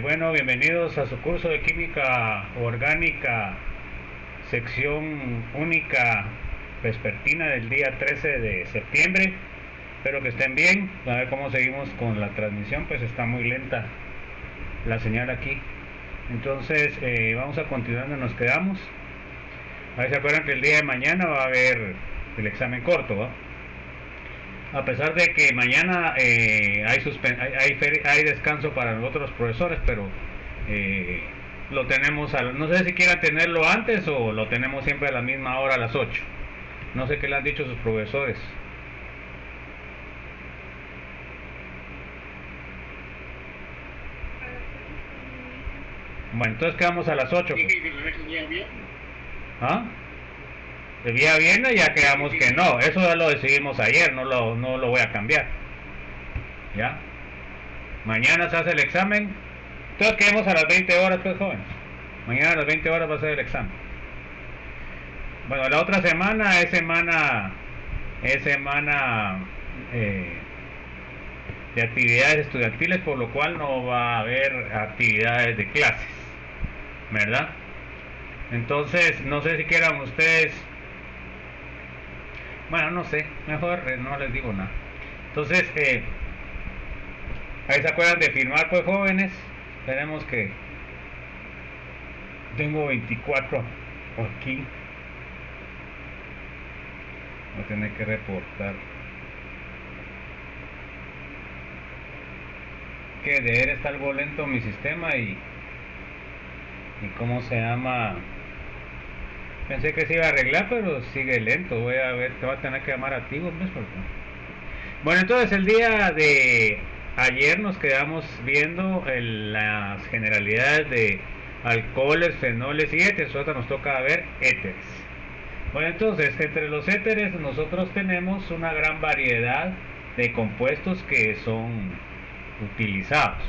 Bueno, bienvenidos a su curso de química orgánica, sección única vespertina del día 13 de septiembre. Espero que estén bien. A ver cómo seguimos con la transmisión, pues está muy lenta la señal aquí. Entonces, vamos a continuar donde nos quedamos. A ver, se acuerdan que el día de mañana va a haber el examen corto, ¿va? A pesar de que mañana hay descanso para nosotros los profesores, pero eh, lo tenemos, no sé si quieran tenerlo antes o lo tenemos siempre a la misma hora, a las 8. No sé qué le han dicho sus profesores. A las 8 está bien, mija. Bueno, entonces quedamos a las 8. Pues. Dije que lo dejen ya bien. ¿Ah? El día viernes ya quedamos que no. Eso ya lo decidimos ayer, no lo voy a cambiar. ¿Ya? Mañana se hace el examen. Entonces quedemos a las 20 horas, pues jóvenes. Mañana a las 20 horas va a ser el examen. Bueno, la otra semana es semana de actividades estudiantiles, por lo cual no va a haber actividades de clases, ¿verdad? Entonces, no sé si quieran ustedes, bueno, no sé, mejor no les digo nada. Entonces, ahí se acuerdan de firmar, pues jóvenes. Tenemos que, tengo 24 aquí. Voy a tener que reportar. Que de él está algo lento mi sistema y cómo se llama. Pensé que se iba a arreglar, pero sigue lento. Voy a ver, te va a tener que llamar a ti, ¿ves? Bueno, entonces el día de ayer nos quedamos viendo las generalidades de alcoholes, fenoles y éteres. Ahora nos toca ver éteres. Bueno, entonces entre los éteres nosotros tenemos una gran variedad de compuestos que son utilizados.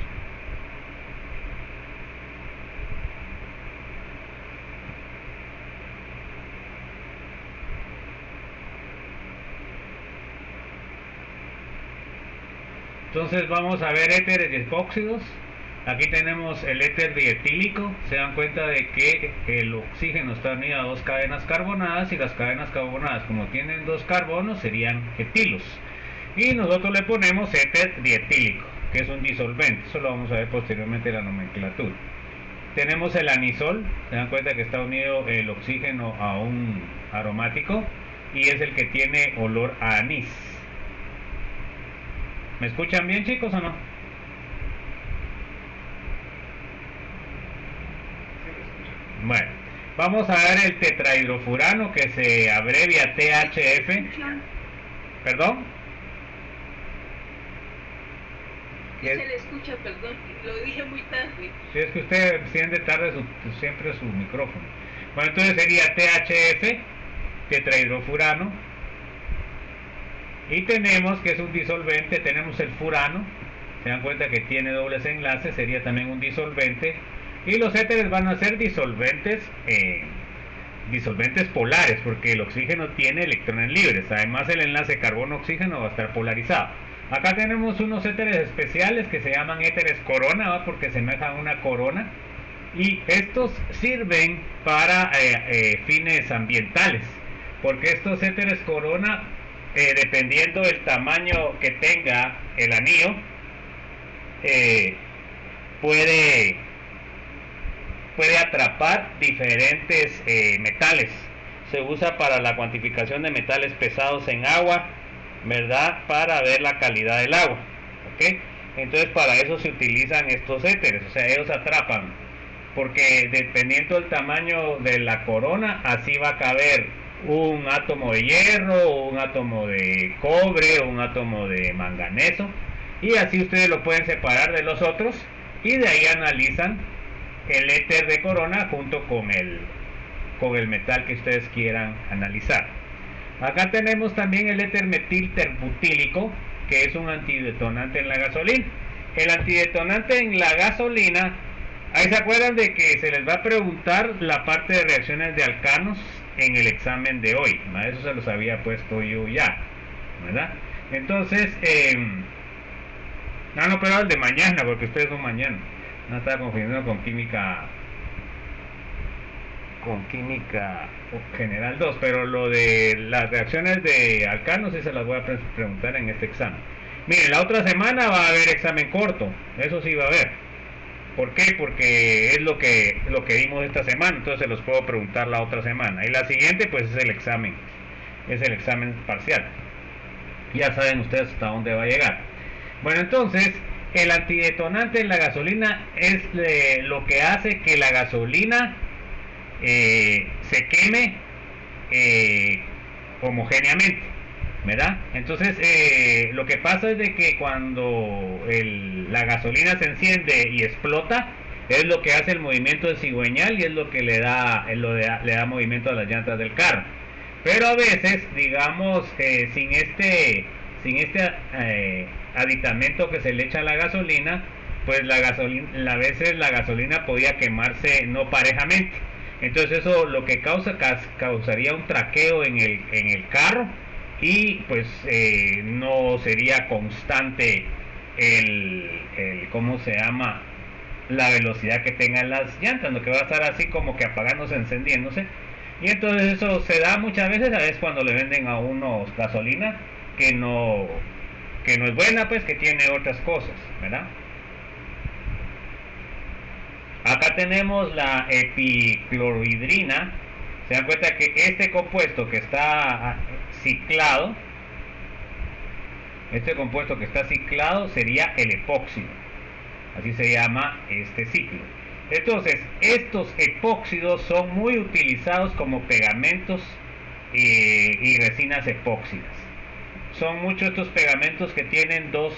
Entonces vamos a ver éteres y epóxidos. Aquí tenemos el éter dietílico. Se dan cuenta de que el oxígeno está unido a dos cadenas carbonadas y las cadenas carbonadas, como tienen dos carbonos, serían etilos. Y nosotros le ponemos éter dietílico, que es un disolvente. Eso lo vamos a ver posteriormente en la nomenclatura. Tenemos el anisol. Se dan cuenta que está unido el oxígeno a un aromático y es el que tiene olor a anís. ¿Me escuchan bien, chicos, o no? Bueno, vamos a ver el tetrahidrofurano, que se abrevia THF. ¿Perdón? Sí se le escucha, perdón, lo dije muy tarde. Si es que usted enciende tarde siempre su micrófono. Bueno, entonces sería THF, tetrahidrofurano. Y tenemos que es un disolvente, tenemos el furano. Se dan cuenta que tiene dobles enlaces, sería también un disolvente. Y los éteres van a ser disolventes polares, porque el oxígeno tiene electrones libres. Además, el enlace carbono-oxígeno va a estar polarizado. Acá tenemos unos éteres especiales que se llaman éteres corona, ¿va? Porque semejan a una corona. Y estos sirven para fines ambientales, porque estos éteres corona, dependiendo del tamaño que tenga el anillo, puede atrapar diferentes metales. Se usa para la cuantificación de metales pesados en agua, ¿verdad? Para ver la calidad del agua, ¿ok? Entonces para eso se utilizan estos éteres, o sea, ellos atrapan, porque dependiendo del tamaño de la corona, así va a caber un átomo de hierro, un átomo de cobre, un átomo de manganeso, y así ustedes lo pueden separar de los otros, y de ahí analizan el éter de corona junto con el metal que ustedes quieran analizar. Acá tenemos también el éter metilterbutílico, que es un antidetonante en la gasolina. El antidetonante en la gasolina, ahí se acuerdan de que se les va a preguntar la parte de reacciones de alcanos en el examen de hoy. Eso se los había puesto yo ya, ¿verdad? Entonces, Ah, no, pero el de mañana, porque ustedes son mañana. No estaba confundiendo con química general 2, pero lo de las reacciones de alcanos sí se las voy a preguntar en este examen. Miren, la otra semana va a haber examen corto, eso sí va a haber. ¿Por qué? Porque es lo que vimos esta semana, entonces se los puedo preguntar la otra semana. Y la siguiente pues es el examen parcial. Ya saben ustedes hasta dónde va a llegar. Bueno, entonces el antidetonante en la gasolina es lo que hace que la gasolina se queme homogéneamente, ¿verdad? Entonces lo que pasa es de que cuando la gasolina se enciende y explota, es lo que hace el movimiento de cigüeñal y es lo que le da movimiento a las llantas del carro. Pero a veces, digamos, sin este aditamento que se le echa a la gasolina, pues a veces la gasolina podía quemarse no parejamente. Entonces eso lo que causaría un traqueo en el carro y pues no sería constante ¿cómo se llama? La velocidad que tengan las llantas, lo que va a estar así como que apagándose, encendiéndose. Y entonces eso se da muchas veces cuando le venden a unos gasolina que no es buena, pues que tiene otras cosas, ¿verdad? Acá tenemos la epiclorohidrina. Se dan cuenta que este compuesto que está ciclado, sería el epóxido. Así se llama este ciclo. Entonces, estos epóxidos son muy utilizados como pegamentos y resinas epóxidas. Son muchos estos pegamentos que tienen dos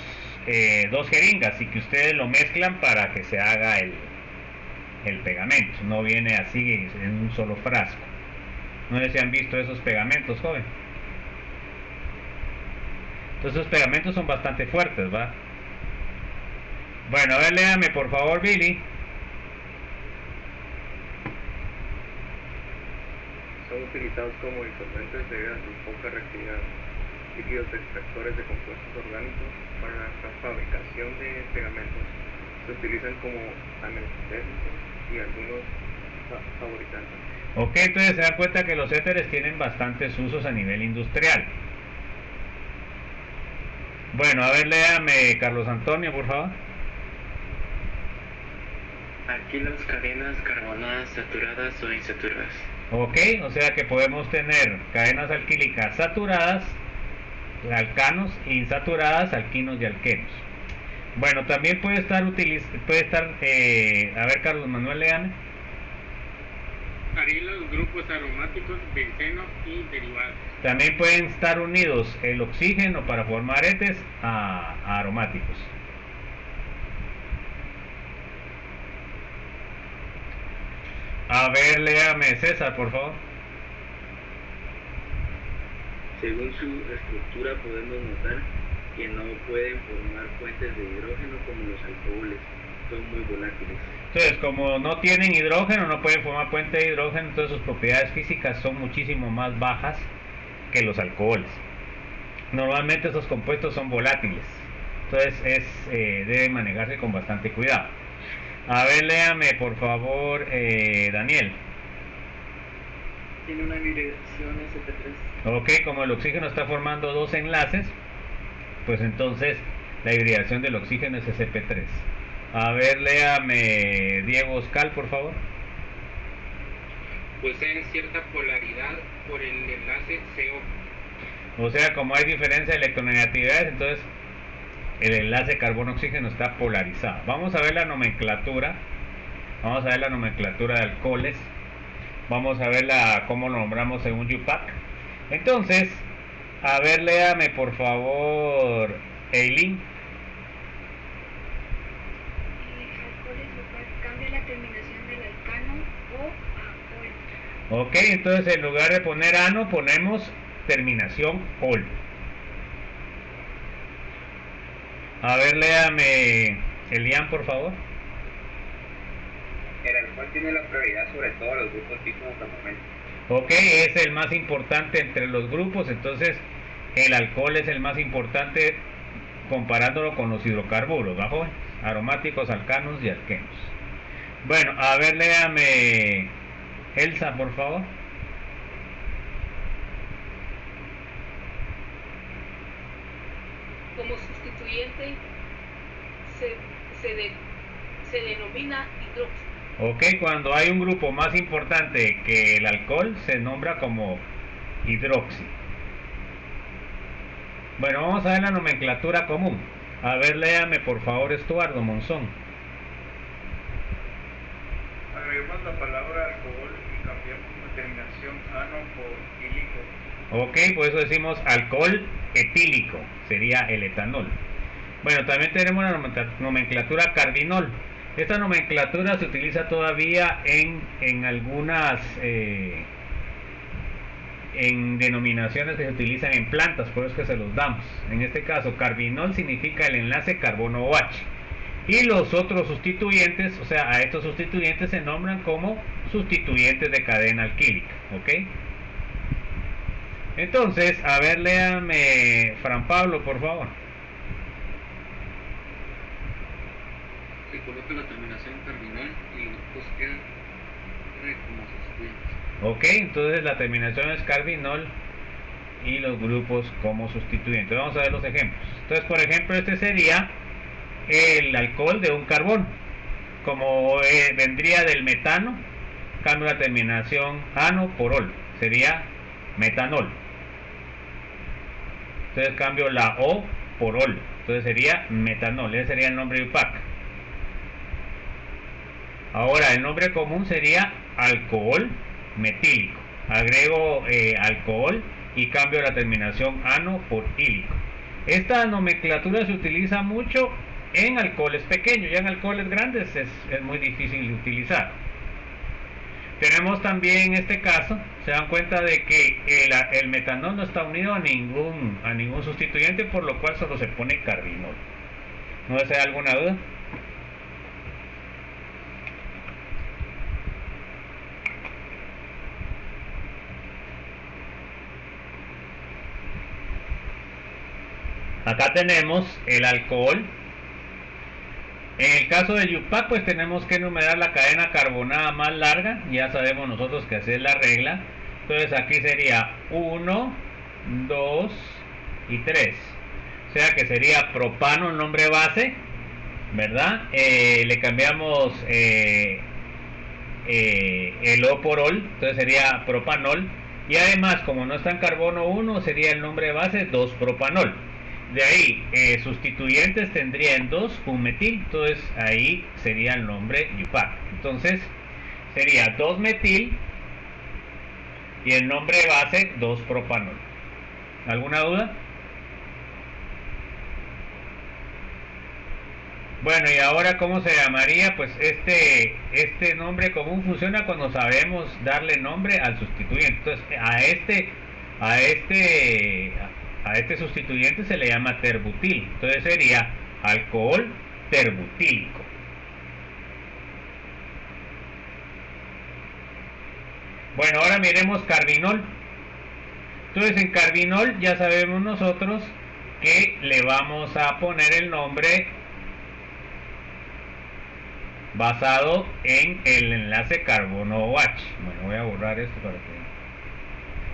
jeringas y que ustedes lo mezclan para que se haga el pegamento. No viene así en un solo frasco. No sé si han visto esos pegamentos, joven. Entonces esos pegamentos son bastante fuertes, ¿va? Bueno, a ver, léame por favor, Billy. Son utilizados como disolventes debido a su poca reactividad, líquidos extractores de compuestos orgánicos para la fabricación de pegamentos. Se utilizan como anestésicos y algunos saborizantes. Ok, entonces se dan cuenta que los éteres tienen bastantes usos a nivel industrial. Bueno, a ver, léame Carlos Antonio, por favor. Alquilos, cadenas carbonadas saturadas o insaturadas. Ok, o sea que podemos tener cadenas alquílicas saturadas, alcanos, insaturadas, alquinos y alquenos. Bueno, también puede estar, a ver, Carlos Manuel, léame. Arilos, grupos aromáticos, bencenos y derivados. También pueden estar unidos el oxígeno para formar éteres a aromáticos. A ver, léame César, por favor. Según su estructura podemos notar que no pueden formar fuentes de hidrógeno como los alcoholes, son muy volátiles. Entonces, como no tienen hidrógeno, no pueden formar puente de hidrógeno, entonces sus propiedades físicas son muchísimo más bajas que los alcoholes. Normalmente esos compuestos son volátiles, entonces debe manejarse con bastante cuidado. A ver, léame por favor, Daniel. Tiene una hibridación sp3. Ok, como el oxígeno está formando dos enlaces, pues entonces la hibridación del oxígeno es sp3. A ver, léame Diego Oscal, por favor. Poseen cierta polaridad por el enlace CO. O sea, como hay diferencia de electronegatividades, entonces el enlace carbono-oxígeno está polarizado. Vamos a ver la nomenclatura. Vamos a ver la nomenclatura de alcoholes. Vamos a ver cómo lo nombramos según Yupac. Entonces, a ver, léame por favor, Eileen. Cambia la terminación del alcano o a ol. Ok, entonces en lugar de poner ano, ponemos terminación ol. A ver, léame Elian, por favor. El alcohol tiene la prioridad sobre todos los grupos fijos hasta el momento. Ok, es el más importante entre los grupos, entonces el alcohol es el más importante comparándolo con los hidrocarburos, ¿va, joven? Aromáticos, alcanos y alquenos. Bueno, a ver, léame Elsa, por favor. Como sustituyente se denomina hidróxido. Ok, cuando hay un grupo más importante que el alcohol, se nombra como hidróxido. Bueno, vamos a ver la nomenclatura común. A ver, léame por favor, Estuardo Monzón. Agregamos la palabra alcohol y cambiamos la terminación ano por ilíco. Ok, por eso decimos alcohol etílico, sería el etanol. Bueno, también tenemos la nomenclatura carbinol. Esta nomenclatura se utiliza todavía en algunas en denominaciones que se utilizan en plantas, por eso es que se los damos. En este caso, carbinol significa el enlace carbono OH. Y los otros sustituyentes, o sea, a estos sustituyentes se nombran como sustituyentes de cadena alquílica, ¿ok? Entonces, a ver, léame Fran Pablo, por favor. Se coloca la terminación cardinal y los grupos quedan como sustituyentes. Ok, entonces la terminación es carbinol y los grupos como sustituyentes. Vamos a ver los ejemplos. Entonces, por ejemplo, este sería el alcohol de un carbón. Como vendría del metano, cambio la terminación ano por ol. Sería metanol. Entonces cambio la O por ol. Entonces sería metanol. Ese sería el nombre UPAC. Ahora el nombre común sería alcohol metílico. Agrego alcohol y cambio la terminación ano por ílico. Esta nomenclatura se utiliza mucho en alcoholes pequeños. Ya en alcoholes grandes es muy difícil de utilizar. Tenemos también en este caso, se dan cuenta de que el metanol no está unido a ningún sustituyente, por lo cual solo se pone carbinol. ¿No hay alguna duda? Acá tenemos el alcohol. En el caso del UPAC, pues tenemos que enumerar la cadena carbonada más larga. Ya sabemos nosotros que así es la regla. Entonces aquí sería 1, 2 y 3. O sea que sería propano el nombre base, ¿verdad? Le cambiamos el O por ol, entonces sería propanol. Y además, como no está en carbono 1, sería el nombre base 2-propanol. De ahí, sustituyentes tendrían 2 un metil, entonces ahí sería el nombre UPAC. Entonces sería 2-metil y el nombre base 2-propanol. ¿Alguna duda? Bueno, y ahora ¿cómo se llamaría? Pues este nombre común funciona cuando sabemos darle nombre al sustituyente. Entonces a este sustituyente se le llama terbutil. Entonces sería alcohol terbutílico. Bueno, ahora miremos carbinol. Entonces en carbinol ya sabemos nosotros que le vamos a poner el nombre basado en el enlace carbono OH. Bueno, voy a borrar esto para que...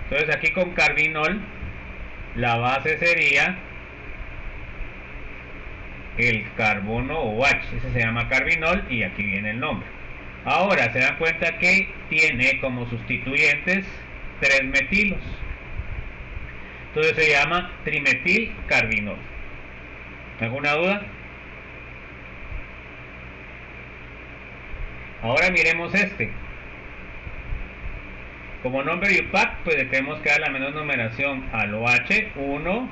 Entonces aquí con carbinol la base sería el carbono OH, ese se llama carbinol y aquí viene el nombre. Ahora se dan cuenta que tiene como sustituyentes 3 metilos, entonces se llama trimetilcarbinol. ¿Alguna duda? Ahora miremos este. Como nombre UPAC, pues le tenemos que dar la menor numeración al OH, 1,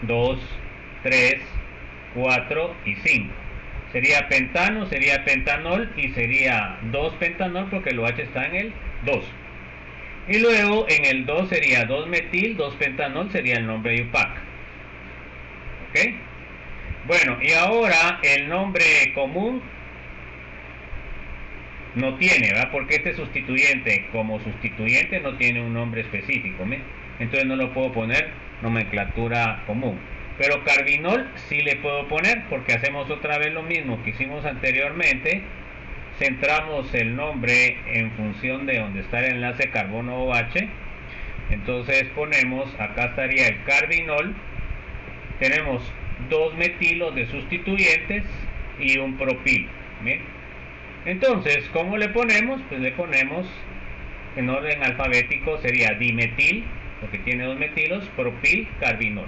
2, 3, 4 y 5. Sería pentano, sería pentanol y sería 2-pentanol porque el OH está en el 2. Y luego en el 2 sería 2-metil, 2-pentanol sería el nombre UPAC. ¿Ok? Bueno, y ahora el nombre común no tiene, ¿verdad? Porque este sustituyente como sustituyente no tiene un nombre específico, ¿me? Entonces no lo puedo poner nomenclatura común. pero carbinol sí le puedo poner, porque hacemos otra vez lo mismo que hicimos anteriormente. Centramos el nombre en función de donde está el enlace carbono OH. Entonces ponemos, acá estaría el carbinol. Tenemos 2 metilos de sustituyentes y un propil. ¿Bien? Entonces, ¿cómo le ponemos? Pues le ponemos en orden alfabético, sería dimetil, porque tiene 2 metilos, propil, carbinol.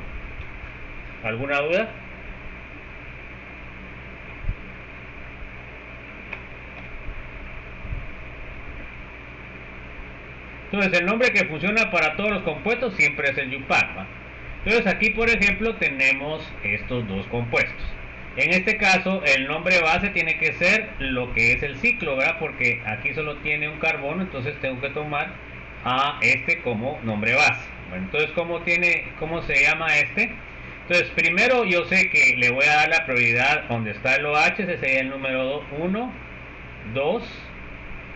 ¿Alguna duda? Entonces el nombre que funciona para todos los compuestos siempre es el IUPAC, ¿va? Entonces aquí por ejemplo tenemos estos 2 compuestos. En este caso el nombre base tiene que ser lo que es el ciclo, ¿verdad? Porque aquí solo tiene un carbono, entonces tengo que tomar a este como nombre base. Bueno, entonces ¿cómo se llama este? Entonces primero yo sé que le voy a dar la prioridad donde está el OH, ese sería el número 1, 2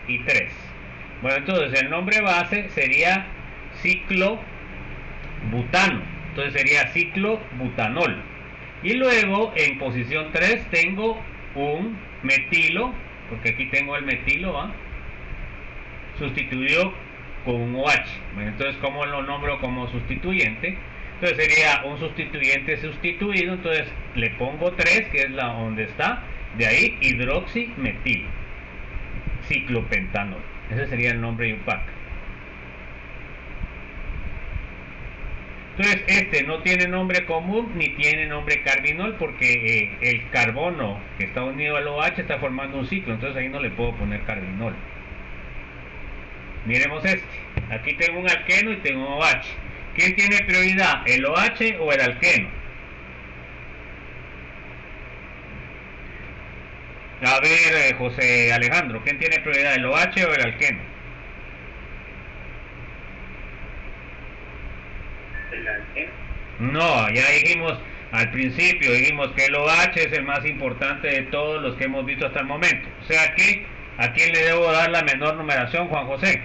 y 3. Bueno, entonces el nombre base sería ciclobutano. Entonces sería ciclobutanol. Y luego en posición 3 tengo un metilo, porque aquí tengo el metilo, ¿va? Sustituido con un OH. Bueno, entonces ¿cómo lo nombro como sustituyente? Entonces sería un sustituyente sustituido, entonces le pongo 3, que es donde está, de ahí hidroximetil, ciclopentanol. Ese sería el nombre IUPAC. Entonces este no tiene nombre común ni tiene nombre carbinol, porque el carbono que está unido al OH está formando un ciclo, entonces ahí no le puedo poner carbinol. Miremos este. Aquí tengo un alqueno y tengo un OH. ¿Quién tiene prioridad? ¿El OH o el alqueno? A ver, José Alejandro, ¿quién tiene prioridad, el OH o el alqueno? El alqueno. No, ya dijimos al principio, dijimos que el OH es el más importante de todos los que hemos visto hasta el momento. O sea que, ¿a quién le debo dar la menor numeración, Juan José?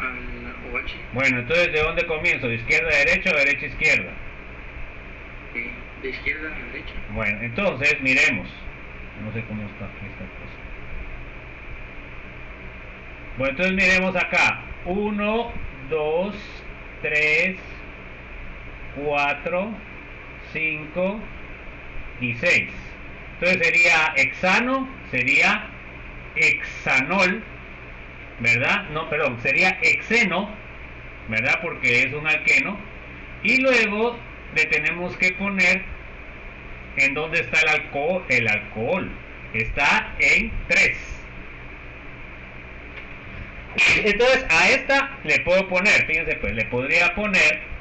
Al OH. Bueno, entonces, ¿de dónde comienzo? ¿De izquierda a derecha o derecha a izquierda? De izquierda a derecha. Bueno, entonces, miremos. No sé cómo está aquí esta cosa. Bueno, entonces miremos acá. 1, 2, 3, 4, 5 y 6. Entonces sería hexano, sería hexanol, ¿verdad? No, perdón, sería hexeno, ¿verdad? Porque es un alqueno. Y luego le tenemos que poner en dónde está el alcohol. El alcohol está en 3. Entonces a esta le puedo poner, fíjense pues, le podría poner,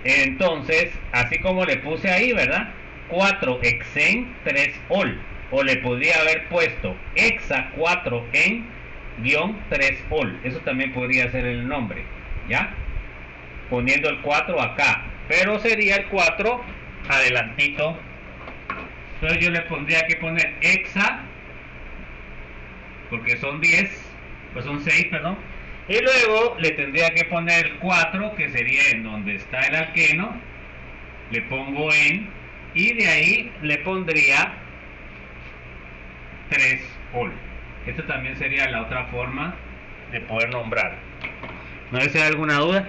entonces, así como le puse ahí, ¿verdad? 4 hexen 3 ol. O le podría haber puesto hexa 4 en guión 3 ol. Eso también podría ser el nombre, ¿ya? Poniendo el 4 acá. Pero sería el 4 adelantito. Entonces yo le pondría que poner hexa, porque son 10, pues son 6, perdón. Y luego le tendría que poner el 4, que sería en donde está el alqueno. Le pongo en, y de ahí le pondría 3 ol. Esta también sería la otra forma de poder nombrar. ¿No hay alguna duda?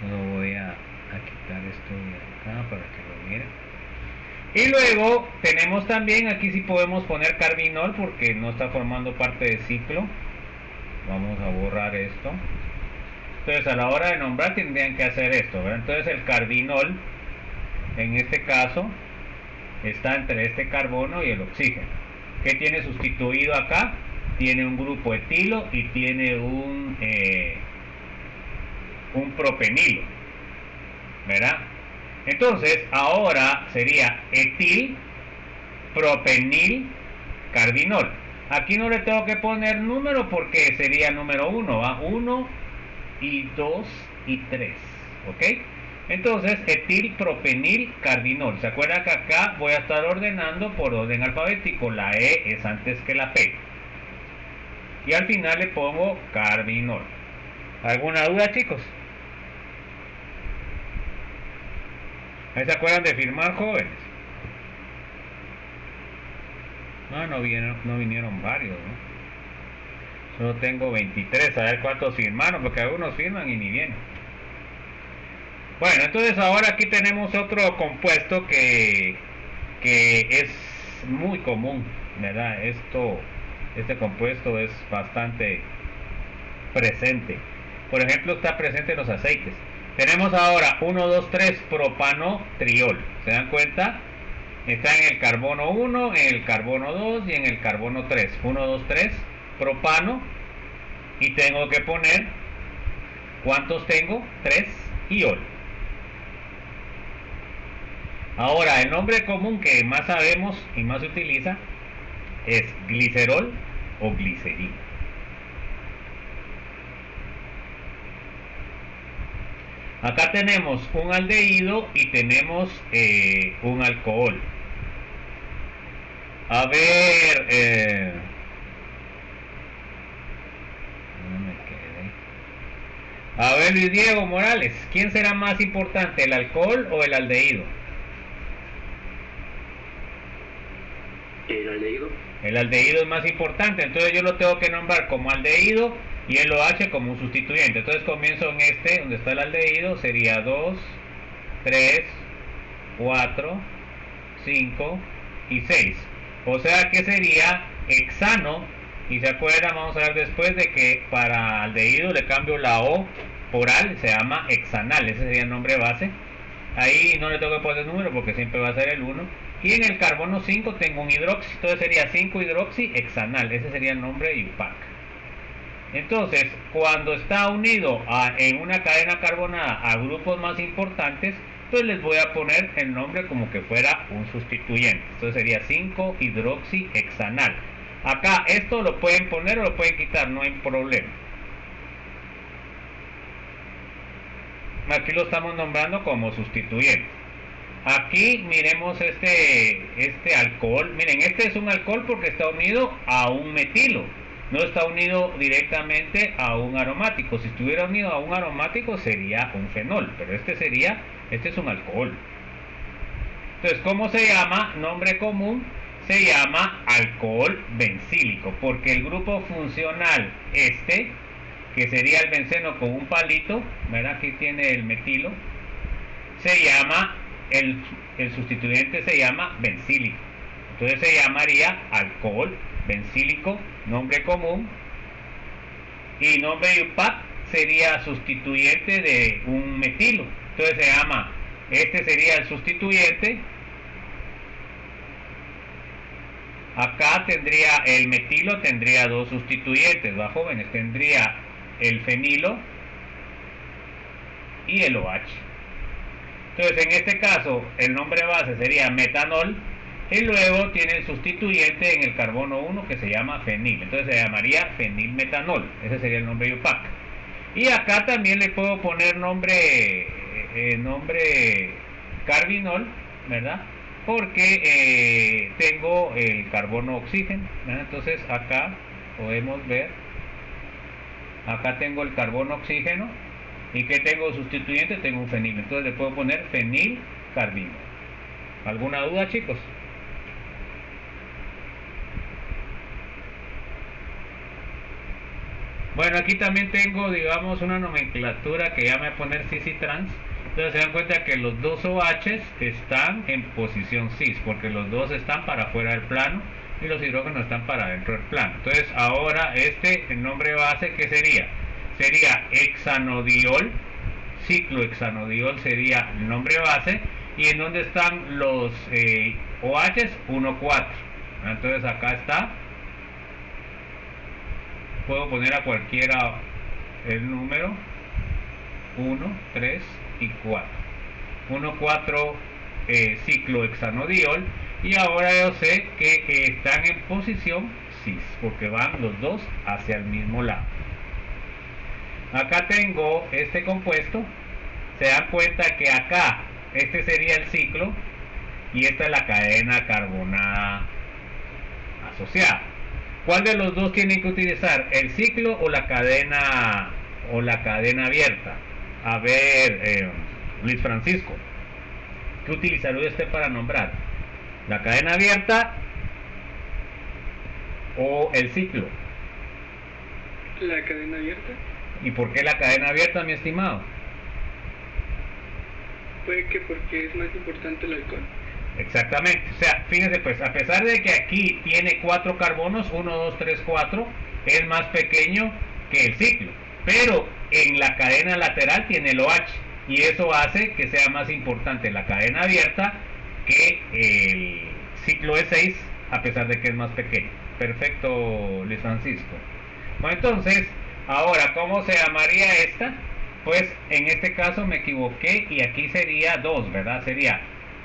No voy a quitar esto de acá para que lo miren. Y luego tenemos también, aquí sí podemos poner carbinol porque no está formando parte del ciclo. Vamos a borrar esto. Entonces a la hora de nombrar tendrían que hacer esto, ¿verdad? Entonces el carbinol, en este caso, está entre este carbono y el oxígeno. ¿Qué tiene sustituido acá? Tiene un grupo etilo y tiene un propenilo, ¿verdad? Entonces ahora sería etil, propenil, carbinol. Aquí no le tengo que poner número porque sería número 1, ¿va? 1 y 2 y 3, ¿ok? Entonces etil, propenil, carbinol. ¿Se acuerdan que acá voy a estar ordenando por orden alfabético? La E es antes que la P. Y al final le pongo carbinol. ¿Alguna duda, chicos? ¿Ahí se acuerdan de firmar, jóvenes? No vinieron varios, ¿no? Solo tengo 23, a ver cuántos firmaron, porque algunos firman y ni vienen. Bueno, entonces ahora aquí tenemos otro compuesto que es muy común, ¿verdad? Este compuesto es bastante presente. Por ejemplo, está presente en los aceites. Tenemos ahora 1, 2, 3 propanotriol. ¿Se dan cuenta? Está en el carbono 1, en el carbono 2 y en el carbono 3. 1, 2, 3 propano. Y tengo que poner, ¿cuántos tengo? 3 iol. Ahora, el nombre común que más sabemos y más se utiliza es glicerol o glicerina. Acá tenemos un aldehído y tenemos un alcohol. A ver, a ver, Luis Diego Morales, ¿quién será más importante, el alcohol o el aldehído? El aldehído. El aldehído es más importante, entonces yo lo tengo que nombrar como aldehído y el OH como un sustituyente. Entonces comienzo en este, donde está el aldehído, sería 2, 3, 4, 5 y 6. O sea que sería hexano, y se acuerdan, vamos a ver después de que para aldehído le cambio la O por al, se llama hexanal, ese sería el nombre base. Ahí no le tengo que poner número porque siempre va a ser el 1. Y en el carbono 5 tengo un hidroxi, entonces sería 5 hidroxi hexanal, ese sería el nombre IUPAC. Entonces, cuando está unido en una cadena carbonada a grupos más importantes, pues les voy a poner el nombre como que fuera un sustituyente. Entonces sería 5 hidroxi hexanal. Acá esto lo pueden poner o lo pueden quitar, no hay problema. Aquí lo estamos nombrando como sustituyente. Aquí miremos este alcohol. Miren, este es un alcohol porque está unido a un metilo. No está unido directamente a un aromático. Si estuviera unido a un aromático sería un fenol, pero este es un alcohol. Entonces, ¿cómo se llama? Nombre común, se llama alcohol bencílico, porque el grupo funcional que sería el benceno con un palito, ¿verdad? Aquí tiene el metilo, se llama, el sustituyente se llama bencílico. Entonces se llamaría alcohol bencílico, nombre común, y nombre IUPAC sería sustituyente de un metilo. Entonces se llama, este sería el sustituyente. Acá tendría el metilo, tendría dos sustituyentes, ¿va, jóvenes? Tendría el fenilo y el OH. Entonces en este caso el nombre base sería metanol y luego tiene el sustituyente en el carbono 1 que se llama fenil. Entonces se llamaría fenilmetanol. Ese sería el nombre IUPAC. Y acá también le puedo poner nombre carbinol, ¿verdad? Porque tengo el carbono oxígeno, ¿verdad? Entonces acá podemos ver, acá tengo el carbono oxígeno y que tengo sustituyente, tengo un fenil. Entonces le puedo poner fenilcarbinol. ¿Alguna duda, chicos? Bueno, aquí también tengo, digamos, una nomenclatura que ya me voy a poner cis y trans. Entonces se dan cuenta que los dos OHs están en posición cis, porque los dos están para afuera del plano y los hidrógenos están para dentro del plano. Entonces ahora el nombre base, ¿qué sería? Sería hexanodiol, ciclohexanodiol sería el nombre base. ¿Y en dónde están los OHs? 1, 4. Entonces acá está. Puedo poner a cualquiera el número 1, 3 y 4. 1, 4 ciclohexanodiol. Y ahora yo sé que están en posición cis, porque van los dos hacia el mismo lado. Acá tengo este compuesto. Se dan cuenta que acá este sería el ciclo y esta es la cadena carbonada asociada. ¿Cuál de los dos tienen que utilizar? ¿El ciclo o la cadena abierta? A ver, Luis Francisco. ¿Qué utilizaría usted para nombrar? ¿La cadena abierta o el ciclo? La cadena abierta. ¿Y por qué la cadena abierta, mi estimado? Puede que porque es más importante el alcohol. Exactamente, o sea, fíjense pues, a pesar de que aquí tiene 4 carbonos, 1, 2, 3, 4, es más pequeño que el ciclo, pero en la cadena lateral tiene el OH, y eso hace que sea más importante la cadena abierta que el ciclo E6, a pesar de que es más pequeño. Perfecto, Luis Francisco. Bueno, entonces, ahora, ¿cómo se llamaría esta? Pues en este caso me equivoqué y aquí sería 2, ¿verdad? Sería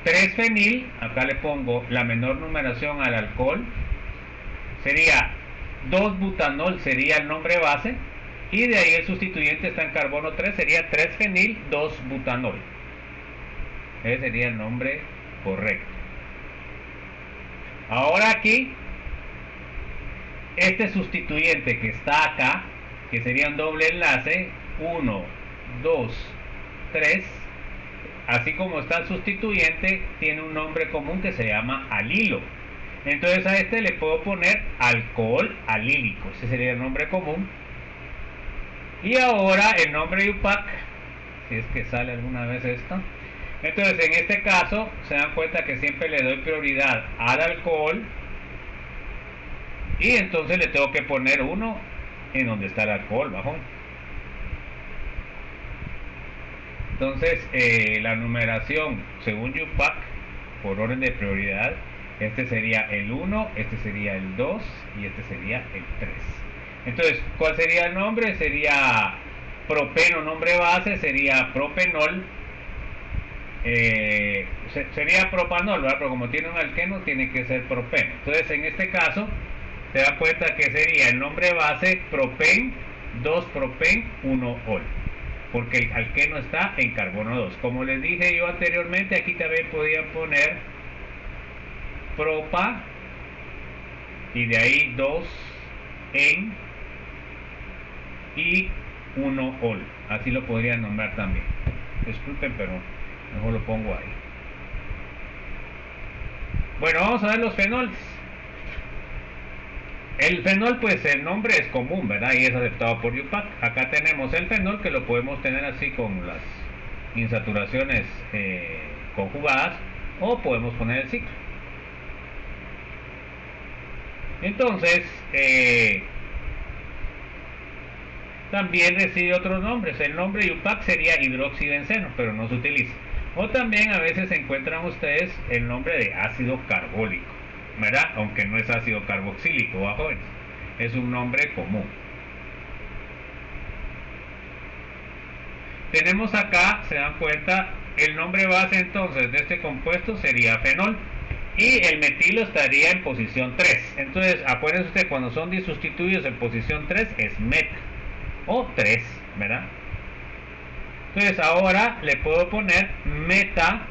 3-fenil, acá le pongo la menor numeración al alcohol, sería 2-butanol, sería el nombre base, y de ahí el sustituyente está en carbono 3, sería 3-fenil, 2-butanol. Ese sería el nombre correcto. Ahora aquí, este sustituyente que está acá, que sería un doble enlace, 1, 2, 3, así como está el sustituyente, tiene un nombre común que se llama alilo. Entonces a este le puedo poner alcohol alílico, ese sería el nombre común. Y ahora el nombre IUPAC, si es que sale alguna vez esto. Entonces en este caso se dan cuenta que siempre le doy prioridad al alcohol, y entonces le tengo que poner 1 en donde está el alcohol, bajón. Entonces la numeración según IUPAC por orden de prioridad, este sería el 1, este sería el 2 y este sería el 3. Entonces, ¿cuál sería el nombre? Sería propeno, nombre base, sería propenol, sería propanol, ¿verdad? Pero como tiene un alqueno, tiene que ser propeno. Entonces, en este caso, se da cuenta que sería el nombre base propen, 2-propen, 1-ol, porque el alqueno está en carbono 2. Como les dije yo anteriormente, aquí también podían poner propa, y de ahí 2-en, y 1-ol, así lo podrían nombrar también. Disculpen, pero mejor lo pongo ahí. Bueno, vamos a ver los fenoles. El fenol, pues el nombre es común, ¿verdad? Y es aceptado por IUPAC. Acá tenemos el fenol, que lo podemos tener así con las insaturaciones conjugadas, o podemos poner el ciclo. Entonces, también recibe otros nombres. El nombre IUPAC sería hidroxibenceno, pero no se utiliza. O también a veces encuentran ustedes el nombre de ácido carbólico, ¿verdad? Aunque no es ácido carboxílico, jóvenes. Es un nombre común. Tenemos acá, se dan cuenta, el nombre base entonces de este compuesto sería fenol. Y el metilo estaría en posición 3. Entonces, acuérdense usted, cuando son disustituidos en posición 3 es meta o 3, ¿verdad? Entonces ahora le puedo poner meta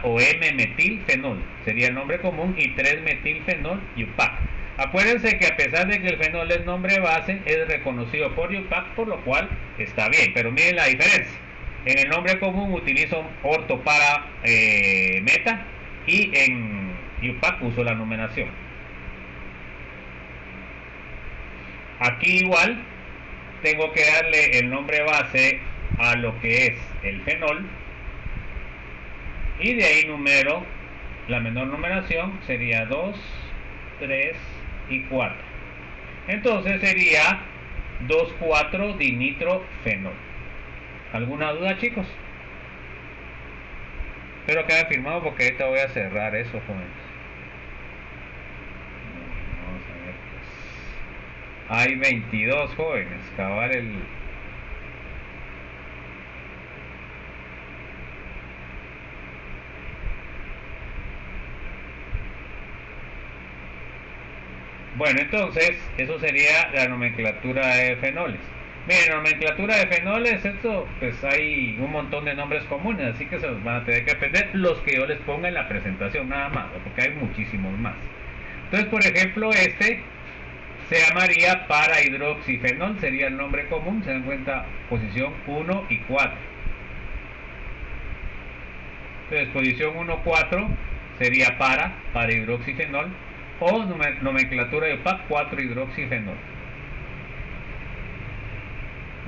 o M-metilfenol, sería el nombre común, y 3-metilfenol IUPAC. Acuérdense que a pesar de que el fenol es nombre base, es reconocido por IUPAC, por lo cual está bien, pero miren la diferencia. En el nombre común utilizo orto para meta, y en IUPAC uso la numeración. Aquí igual tengo que darle el nombre base a lo que es el fenol, y de ahí numero la menor numeración, sería 2, 3 y 4. Entonces sería 2,4-dinitrofenol. ¿Alguna duda, chicos? Espero que haya firmado, porque ahorita voy a cerrar eso, jóvenes. Vamos a ver, pues. Hay 22 jóvenes, cabal el... Bueno, entonces, eso sería la nomenclatura de fenoles. Miren, nomenclatura de fenoles, esto, pues hay un montón de nombres comunes, así que se los van a tener que aprender los que yo les ponga en la presentación, nada más, porque hay muchísimos más. Entonces, por ejemplo, este se llamaría para-hidroxifenol, sería el nombre común, se dan cuenta, posición 1 y 4. Entonces, posición 1,4 sería para hidroxifenol, o nomenclatura de OPAC 4-hidroxifenol.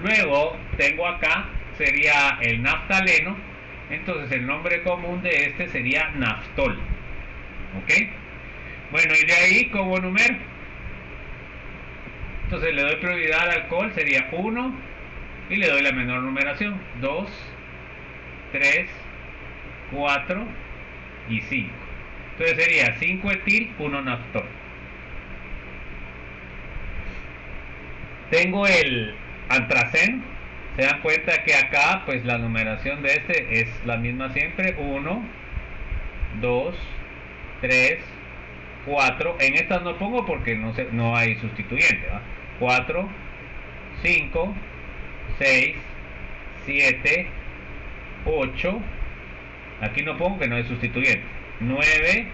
Luego tengo acá, sería el naftaleno. Entonces el nombre común de este sería naftol. ¿Ok? Bueno, y de ahí como número. Entonces le doy prioridad al alcohol, sería 1, y le doy la menor numeración, 2, 3, 4 y 5. Entonces sería 5 etil, 1 naftol. Tengo el antraceno. Se dan cuenta que acá pues la numeración de este es la misma siempre, 1, 2, 3, 4. En estas no pongo porque no hay sustituyente, ¿va? 4, 5, 6, 7, 8. Aquí no pongo que no hay sustituyente. 9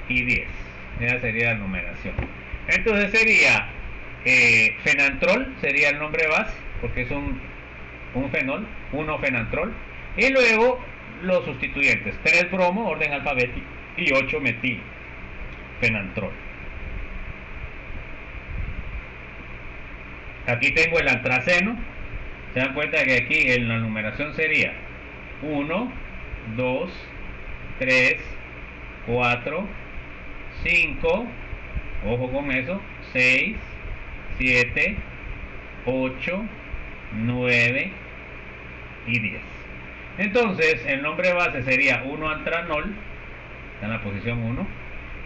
y 10. Esa sería la numeración. Entonces sería fenantrol, sería el nombre base, porque es un fenol, 1 fenantrol. Y luego los sustituyentes, 3 bromo, orden alfabético, y 8 metil fenantrol. Aquí tengo el antraceno. Se dan cuenta que aquí en la numeración sería 1, 2, 3, 4, 5, ojo con eso, 6, 7, 8, 9 y 10. Entonces el nombre base sería 1 antranol, está en la posición 1,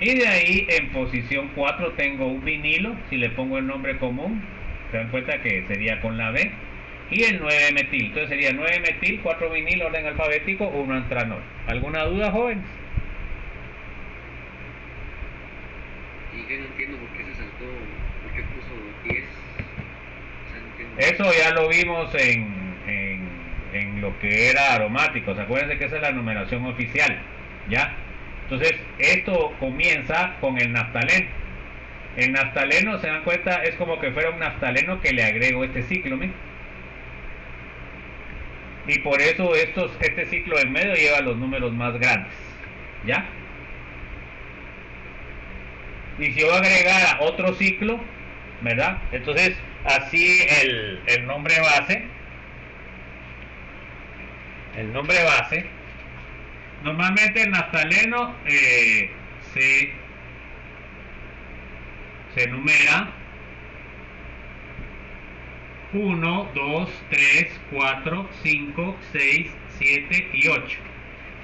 y de ahí en posición 4 tengo un vinilo. Si le pongo el nombre común, se dan cuenta que sería con la B, y el 9 metil. Entonces sería 9 metil, 4 vinil, orden alfabético, 1 antranol. ¿Alguna duda, jóvenes? Y que no entiendo por qué se saltó, por qué puso 10. O sea, no entiendo. Eso ya lo vimos en lo que era aromáticos. Acuérdense que esa es la numeración oficial, ¿ya? Entonces esto comienza con el naftaleno. El naftaleno, se dan cuenta, es como que fuera un naftaleno que le agrego este ciclo, ¿me? Y por eso este ciclo en medio lleva los números más grandes, ¿ya? Y si yo agregara otro ciclo, ¿verdad? Entonces así el nombre base, normalmente el naftaleno se numera 1, 2, 3, 4, 5, 6, 7 y 8.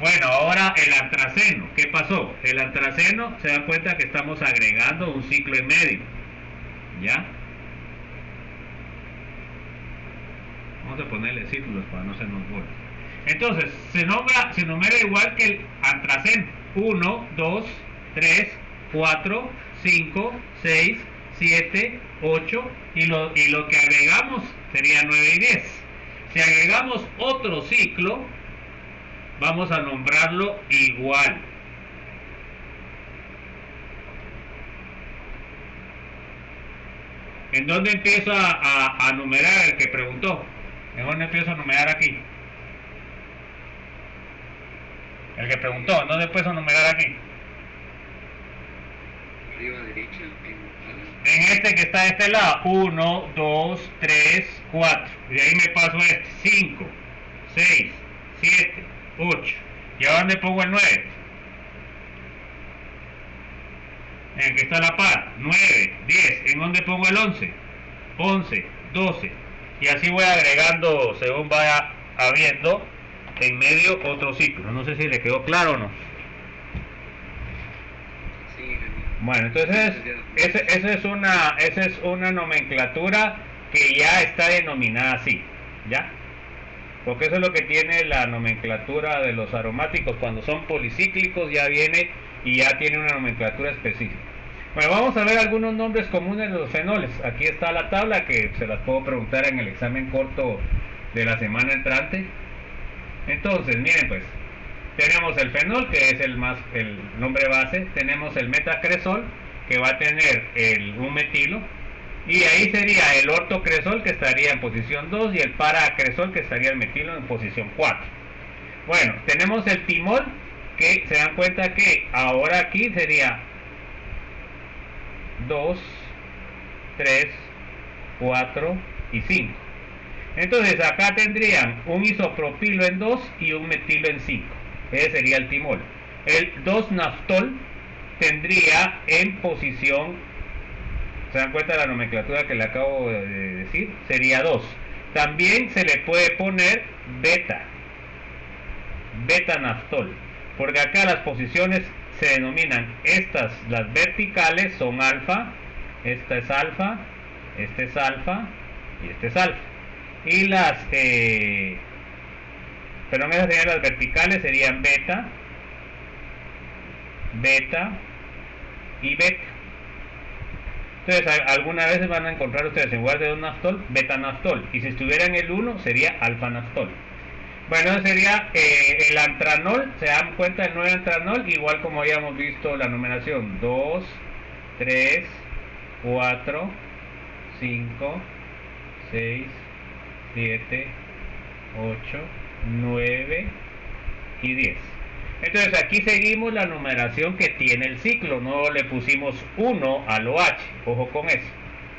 Bueno, ahora el antraceno. ¿Qué pasó? El antraceno, se dan cuenta que estamos agregando un ciclo en medio, ¿ya? Vamos a ponerle círculos para no se nos vuelva. Entonces, se numera igual que el antraceno. 1, 2, 3, 4, 5, 6, 7, 8 y lo que agregamos sería 9 y 10. Si agregamos otro ciclo, vamos a nombrarlo igual. ¿En dónde empiezo a numerar el que preguntó? ¿En dónde empiezo a numerar aquí? El que preguntó, ¿en dónde empiezo a numerar aquí? Arriba a derecha, en este que está de este lado, 1, 2, 3, 4. Y de ahí me paso este, 5, 6, 7, 8. ¿Y a dónde pongo el 9? En el que está a la par, 9, 10. ¿En dónde pongo el 11? 11, 12. Y así voy agregando según vaya habiendo en medio otro ciclo. No sé si le quedó claro o no. Sí, bueno, entonces esa es una nomenclatura que ya está denominada así, ¿ya? Porque eso es lo que tiene la nomenclatura de los aromáticos. Cuando son policíclicos ya viene y ya tiene una nomenclatura específica. Bueno, vamos a ver algunos nombres comunes de los fenoles. Aquí está la tabla que se las puedo preguntar en el examen corto de la semana entrante. Entonces, miren pues, tenemos el fenol, que es el nombre base. Tenemos el metacresol, que va a tener un metilo. Y ahí sería el ortocresol, que estaría en posición 2, y el paracresol, que estaría el metilo en posición 4. Bueno, tenemos el timol, que se dan cuenta que ahora aquí sería 2, 3, 4 y 5. Entonces acá tendrían un isopropilo en 2 y un metilo en 5. Ese sería el timol. El 2-naftol tendría en posición, ¿se dan cuenta de la nomenclatura que le acabo de decir? Sería 2. También se le puede poner beta-naftol, porque acá las posiciones se denominan, estas, las verticales son alfa, esta es alfa, este es alfa y este es alfa. Y las, perdón, esas serían las verticales, serían beta, beta y beta. Entonces, algunas veces van a encontrar ustedes en lugar de 2-naftol, beta-naftol. Y si estuviera en el 1, sería alfa-naftol. Bueno, ese sería el antranol. Se dan cuenta del 9-antranol, igual como habíamos visto la numeración: 2, 3, 4, 5, 6, 7, 8, 9 y 10. Entonces aquí seguimos la numeración que tiene el ciclo, no le pusimos 1 al OH, ojo con eso.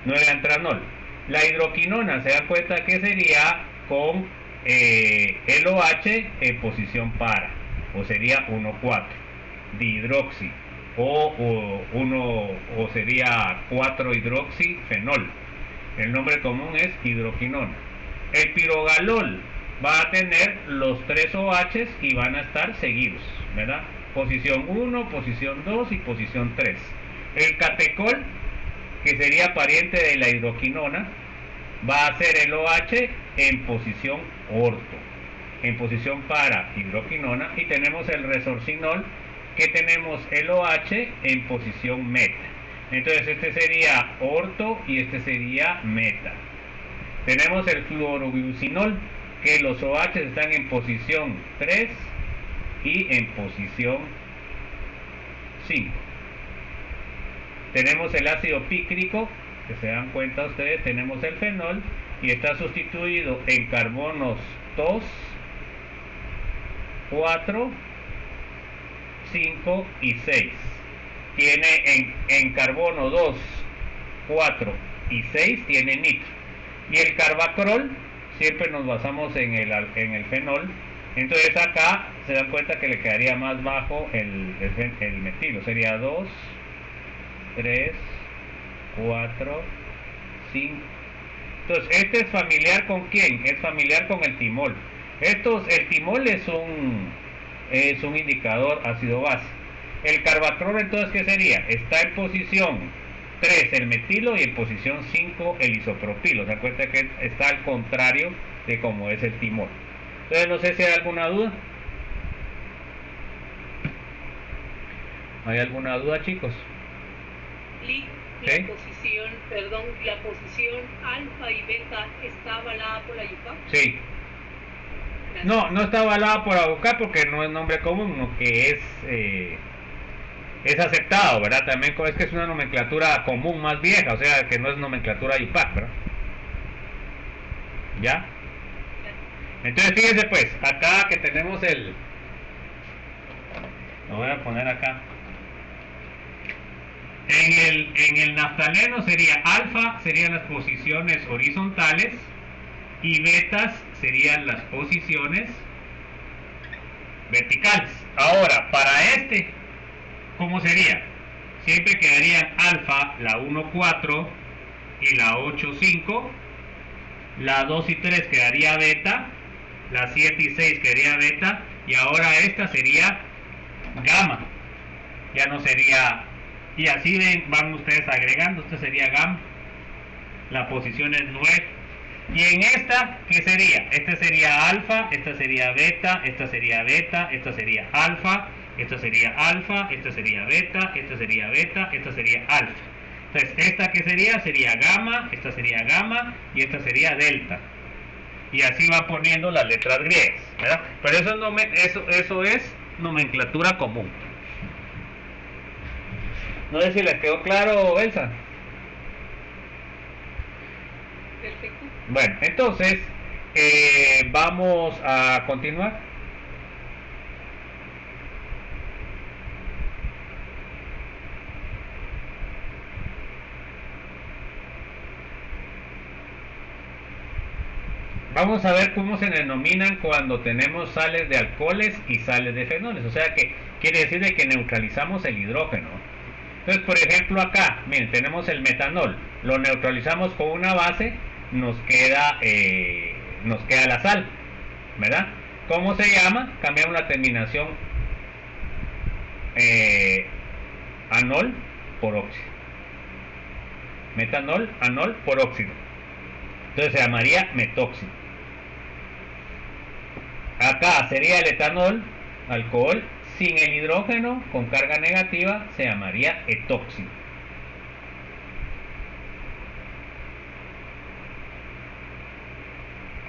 9-antranol. La hidroquinona, se dan cuenta que sería con el OH en posición para, o sería 1,4, dihidroxi, o sería 4-hidroxifenol. El nombre común es hidroquinona. El pirogalol va a tener los 3 OHs y van a estar seguidos, ¿verdad? Posición 1, posición 2 y posición 3. El catecol, que sería pariente de la hidroquinona, va a ser el OH en posición orto, en posición para hidroquinona. Y tenemos el resorcinol, que tenemos el OH en posición meta. Entonces este sería orto y este sería meta. Tenemos el fluorobiucinol, que los OH están en posición 3 y en posición 5. Tenemos el ácido pícrico, que se dan cuenta ustedes, tenemos el fenol y está sustituido en carbonos 2, 4, 5 y 6. Tiene en carbono 2, 4 y 6 tiene nitro. Y el carbacrol, siempre nos basamos en el fenol. Entonces acá se dan cuenta que le quedaría más bajo el metilo. Sería 2, 3, 4, 5. Entonces este es familiar con ¿quién? Es familiar con el timol. El timol es un indicador ácido-base. El carbacrol, entonces, ¿qué sería? Está en posición 3 el metilo y en posición 5 el isopropilo. Se dan cuenta que está al contrario de cómo es el timol. Entonces no sé si hay alguna duda. ¿Hay alguna duda, chicos? ¿Sí? La posición alfa y beta está avalada por la IUPAC. Sí. No está avalada por la IUPAC porque no es nombre común, no, que es aceptado, ¿verdad? También es que es una nomenclatura común más vieja, o sea, que no es nomenclatura IUPAC, ¿verdad? ¿Ya? Entonces fíjense pues, acá que tenemos lo voy a poner acá. En el naftaleno sería alfa, serían las posiciones horizontales, y betas serían las posiciones verticales. Ahora, para este, ¿cómo sería? Siempre quedarían alfa, la 1,4 y la 8,5, la 2 y 3 quedaría beta, la 7 y 6 quedaría beta, y ahora esta sería gamma, ya no sería, y así van ustedes agregando, esta sería gamma, la posición es 9, y en esta, ¿qué sería? Esta sería alfa, esta sería beta, esta sería beta, esta sería alfa, esta sería alfa, esta sería beta, esta sería beta, esta sería alfa. Entonces, esta que sería gamma, esta sería gamma y esta sería delta. Y así va poniendo las letras griegas, ¿verdad? Pero eso es nomenclatura común. No sé si les quedó claro, Elsa. Perfecto. Bueno, entonces vamos a continuar. vamos a ver cómo se denominan cuando tenemos sales de alcoholes y sales de fenoles. O sea que quiere decir de que neutralizamos el hidrógeno. Entonces, por ejemplo, acá, miren, tenemos el metanol. Lo neutralizamos con una base, nos queda la sal, ¿verdad? ¿Cómo se llama? Cambiamos la terminación anol por óxido. Metanol, anol por óxido. Entonces se llamaría metóxido. Acá sería el etanol, alcohol, sin el hidrógeno, con carga negativa, se llamaría etóxido.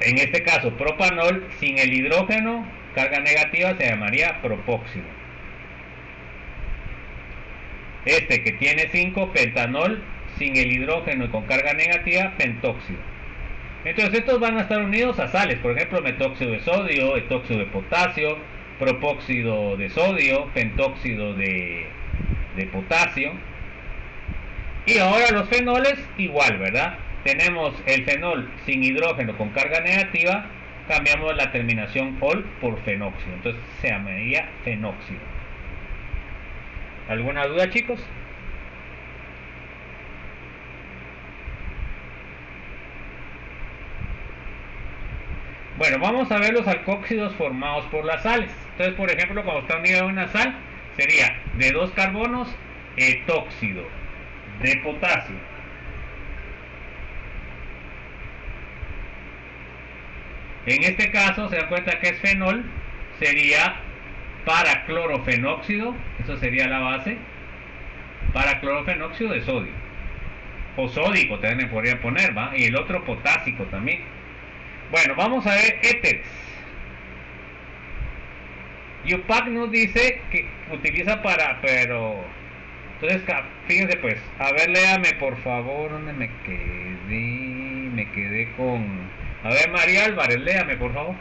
En este caso, propanol, sin el hidrógeno, carga negativa, se llamaría propóxido. Este que tiene 5, pentanol, sin el hidrógeno y con carga negativa, pentóxido. Entonces estos van a estar unidos a sales, por ejemplo, metóxido de sodio, etóxido de potasio, propóxido de sodio, pentóxido de potasio. Y ahora los fenoles igual, ¿verdad? Tenemos el fenol sin hidrógeno con carga negativa, cambiamos la terminación ol por fenóxido, entonces se llamaría fenóxido. ¿Alguna duda, chicos? Bueno, vamos a ver los alcóxidos formados por las sales. Entonces, por ejemplo, cuando está unida a una sal, sería de 2 carbonos, etóxido de potasio. En este caso, se dan cuenta que es fenol, sería paraclorofenóxido, eso sería la base, paraclorofenóxido de sodio. O sódico también le podrían poner, ¿va? Y el otro potásico también. Bueno, vamos a ver éteres. UPAC nos dice que utiliza pero... Entonces, fíjense pues, a ver, léame por favor, ¿dónde me quedé? Me quedé con... A ver, María Álvarez, léame por favor.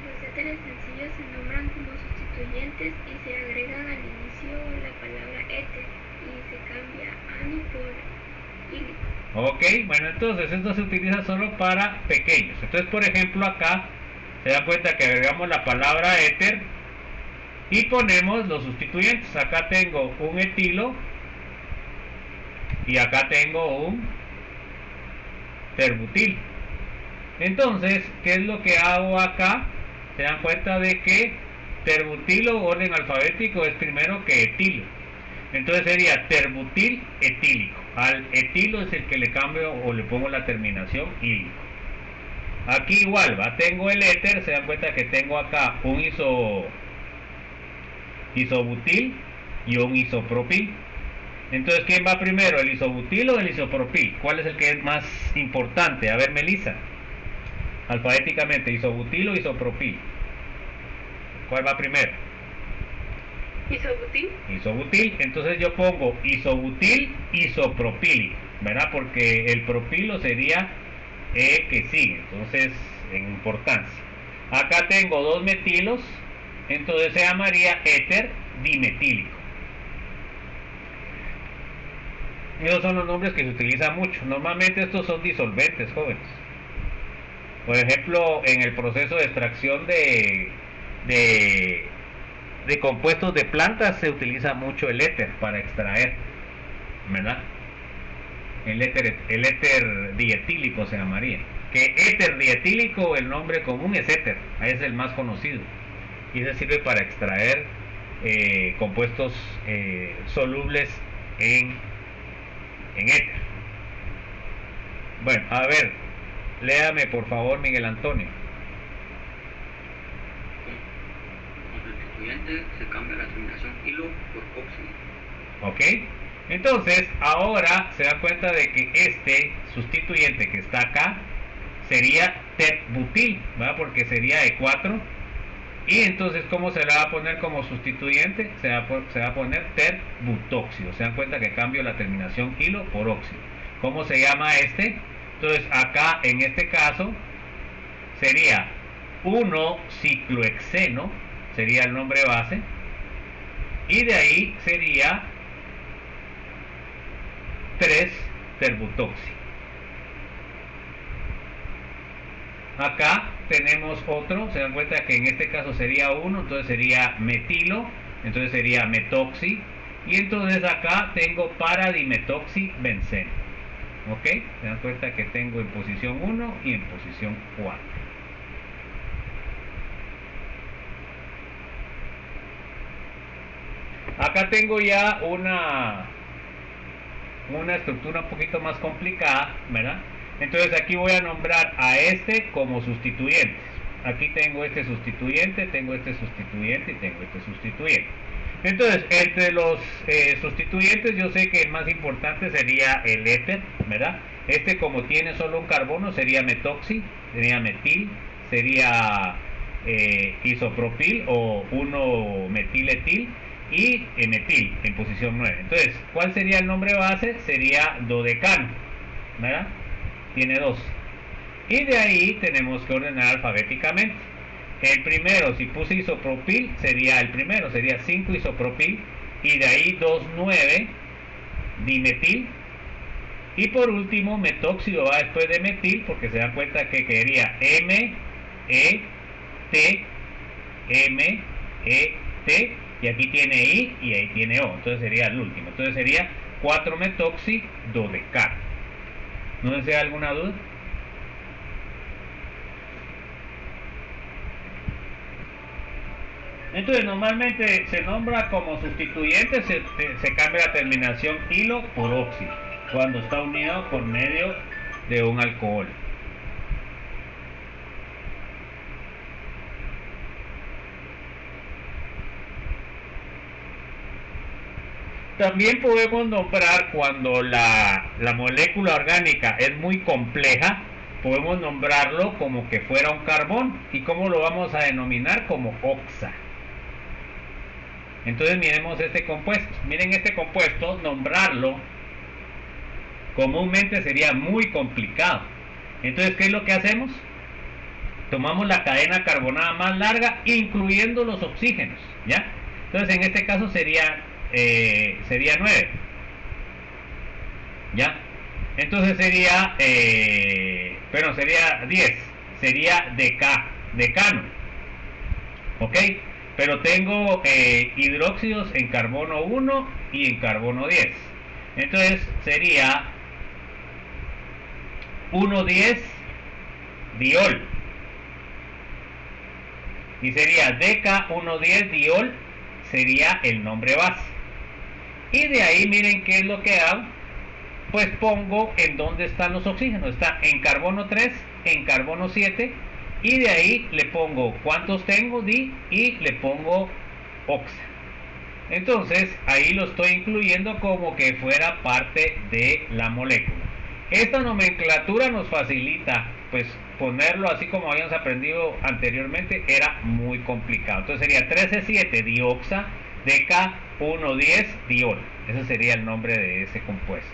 Los éteres sencillos se nombran como sustituyentes y se agregan al inicio la palabra éter y se cambia ano por ílico. Ok, bueno, entonces esto se utiliza solo para pequeños. Entonces, por ejemplo, acá se da cuenta que agregamos la palabra éter y ponemos los sustituyentes. Acá tengo un etilo y acá tengo un terbutil. Entonces, ¿qué es lo que hago acá? Se dan cuenta de que terbutilo, orden alfabético, es primero que etilo. Entonces sería terbutil etílico. Al etilo es el que le cambio o le pongo la terminación ílico. Aquí igual, ¿va? Tengo el éter, se dan cuenta que tengo acá un isobutil y un isopropil. Entonces, ¿quién va primero? ¿El isobutil o el isopropil? ¿Cuál es el que es más importante? A ver, Melissa. Alfabéticamente, isobutil o isopropil. ¿Cuál va primero? Isobutil. Isobutil. Entonces yo pongo isobutil isopropílico, ¿verdad? Porque el propilo sería el que sigue. Entonces, en importancia. Acá tengo 2 metilos. Entonces se llamaría éter dimetílico. Esos son los nombres que se utilizan mucho. Normalmente estos son disolventes, jóvenes. Por ejemplo, en el proceso de extracción de compuestos de plantas se utiliza mucho el éter para extraer, ¿verdad? El éter dietílico se llamaría. Que éter dietílico, el nombre común es éter, es el más conocido. Y ese sirve para extraer compuestos solubles en éter. Bueno, a ver, léame por favor, Miguel Antonio. Como sustituyente se cambia la terminación hilo por óxido. Ok, entonces ahora se da cuenta de que este sustituyente que está acá sería terbutil, ¿verdad? Porque sería E4. Y entonces, ¿cómo se le va a poner como sustituyente? Se va a poner terbutóxido. Se dan cuenta que cambio la terminación hilo por óxido. ¿Cómo se llama este? Entonces, acá en este caso sería 1-ciclohexeno, sería el nombre base. Y de ahí sería 3-terbutóxido. acá tenemos otro, se dan cuenta que en este caso sería 1, entonces sería metilo, entonces sería metoxi, y entonces acá tengo paradimetoxibenceno. ¿Ok? Se dan cuenta que tengo en posición 1 y en posición 4. Acá tengo ya una estructura un poquito más complicada, ¿verdad? Entonces aquí voy a nombrar a este como sustituyentes. Aquí tengo este sustituyente, tengo este sustituyente y tengo este sustituyente. Entonces, entre los sustituyentes yo sé que el más importante sería el éter, ¿verdad? Este, como tiene solo un carbono, sería metoxi, sería metil, sería isopropil o 1-metiletil y metil en posición 9. Entonces, ¿cuál sería el nombre base? Sería dodecano, ¿verdad? Tiene 2. Y de ahí tenemos que ordenar alfabéticamente. El primero, si puse isopropil, sería el primero, sería 5 isopropil, y de ahí 2,9 dimetil, y por último metóxido va después de metil, porque se dan cuenta que quedaría M, E, T, M, E, T, y aquí tiene I y ahí tiene O, entonces sería el último, entonces sería 4-metoxidodecano. ¿No sé si hay alguna duda? Entonces normalmente se nombra como sustituyente, se cambia la terminación hilo por oxi cuando está unido por medio de un alcohol. También podemos nombrar cuando la molécula orgánica es muy compleja, podemos nombrarlo como que fuera un carbón. ¿Y cómo lo vamos a denominar? Como oxa. Entonces miremos este compuesto. Miren este compuesto, nombrarlo comúnmente sería muy complicado. Entonces, ¿qué es lo que hacemos? Tomamos la cadena carbonada más larga, incluyendo los oxígenos, ¿ya? Entonces, en este caso sería 9, ¿ya? Entonces sería, sería 10, sería decano, ¿ok? Pero tengo hidróxidos en carbono 1 y en carbono 10. Entonces sería 1,10 diol. Y sería deca 1,10 diol, sería el nombre base. Y de ahí miren qué es lo que hago. Pues pongo en dónde están los oxígenos. Está en carbono 3, en carbono 7. Y de ahí le pongo cuántos tengo, y le pongo oxa. Entonces ahí lo estoy incluyendo como que fuera parte de la molécula. Esta nomenclatura nos facilita, pues ponerlo así como habíamos aprendido anteriormente era muy complicado. Entonces sería 13,7 dioxa deca 1,10 diol. Ese sería el nombre de ese compuesto.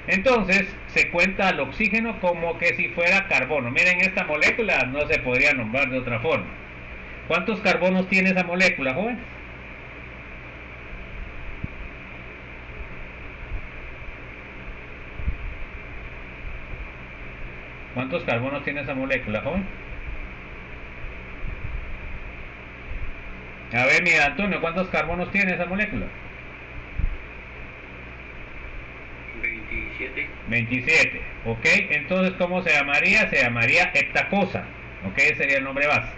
Entonces se cuenta al oxígeno como que si fuera carbono. Miren, esta molécula no se podría nombrar de otra forma. ¿Cuántos carbonos tiene esa molécula, jóvenes? ¿Cuántos carbonos tiene esa molécula, joven? A ver, mira, Antonio, ¿cuántos carbonos tiene esa molécula? 27. 27, ok. Entonces, ¿cómo se llamaría? Se llamaría heptacosa, ok, ese sería el nombre base.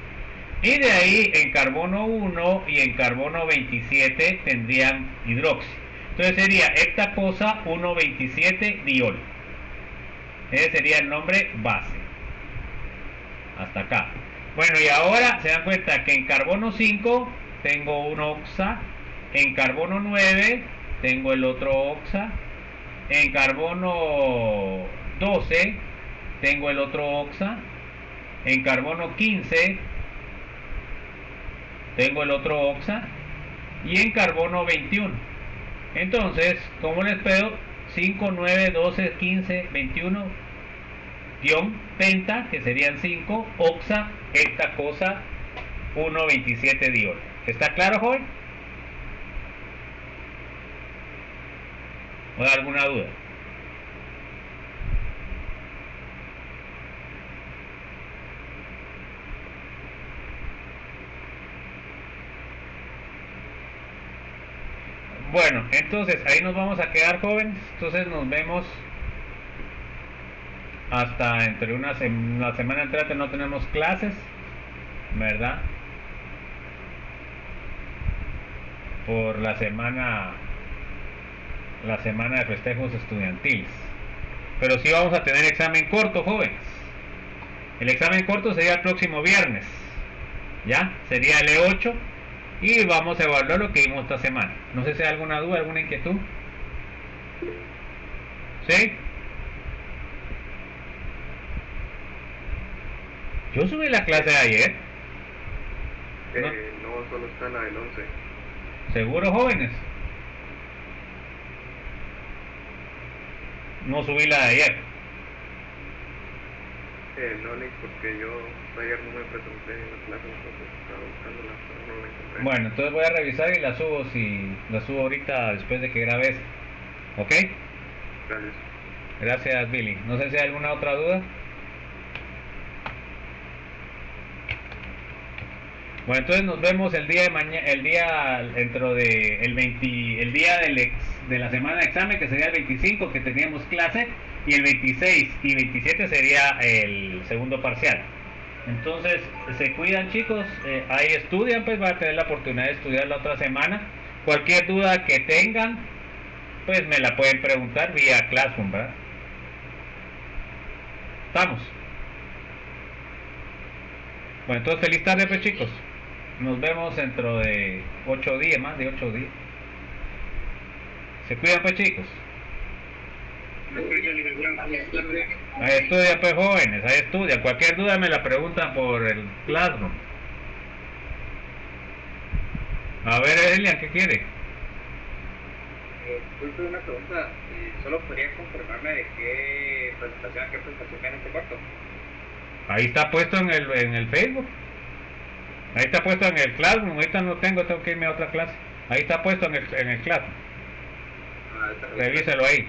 Y de ahí, en carbono 1 y en carbono 27 tendrían hidróxido. Entonces sería heptacosa 1,27 diol. Ese sería el nombre base. Hasta acá. Bueno, y ahora se dan cuenta que en carbono 5 tengo un oxa. En carbono 9 tengo el otro oxa. En carbono 12 tengo el otro oxa. En carbono 15 tengo el otro oxa. Y en carbono 21. Entonces, ¿cómo les puedo? 5, 9, 12, 15, 21 penta, que serían 5, oxa, heptacosa 1,27 diol. ¿Está claro, joven? ¿O hay alguna duda? Bueno, entonces ahí nos vamos a quedar, jóvenes. Entonces nos vemos hasta entre la semana entrante. No tenemos clases, ¿verdad? Por la semana de festejos estudiantiles. Pero sí vamos a tener examen corto, jóvenes. El examen corto sería el próximo viernes, ¿ya? Sería el E8 y vamos a evaluar lo que vimos esta semana. No sé si hay alguna duda, alguna inquietud. ¿Sí? Yo subí la clase de ayer. No, solo está la del 11. ¿Seguro, jóvenes? No subí la de ayer. No, Nick, porque yo ayer no me presenté en la clase, entonces estaba buscándola, pero no la encontré. Bueno, entonces voy a revisar y la subo, si la subo ahorita después de que grabes. ¿Ok? Gracias. Gracias, Billy. No sé si hay alguna otra duda. Bueno, entonces nos vemos el día de mañana, el día dentro de el día de la semana de examen, que sería el 25, que teníamos clase, y el 26 y 27 sería el segundo parcial. Entonces, se cuidan, chicos, ahí estudian, pues van a tener la oportunidad de estudiar la otra semana. Cualquier duda que tengan, pues me la pueden preguntar vía Classroom, ¿verdad? ¿Estamos? Bueno, entonces feliz tarde, pues, chicos. Nos vemos dentro de 8 días, más de 8 días. Se cuidan, pues, chicos. Ahí estudian, pues, jóvenes, ahí estudian. Cualquier duda me la preguntan por el Classroom. A ver, Elian, ¿qué quiere? Disculpe, una pregunta. ¿Solo podría confirmarme de qué presentación viene este corto? Ahí está puesto en el Facebook. Ahí está puesto en el Classroom. Ahorita no tengo que irme a otra clase. Ahí está puesto en el Classroom. Revíselo ahí.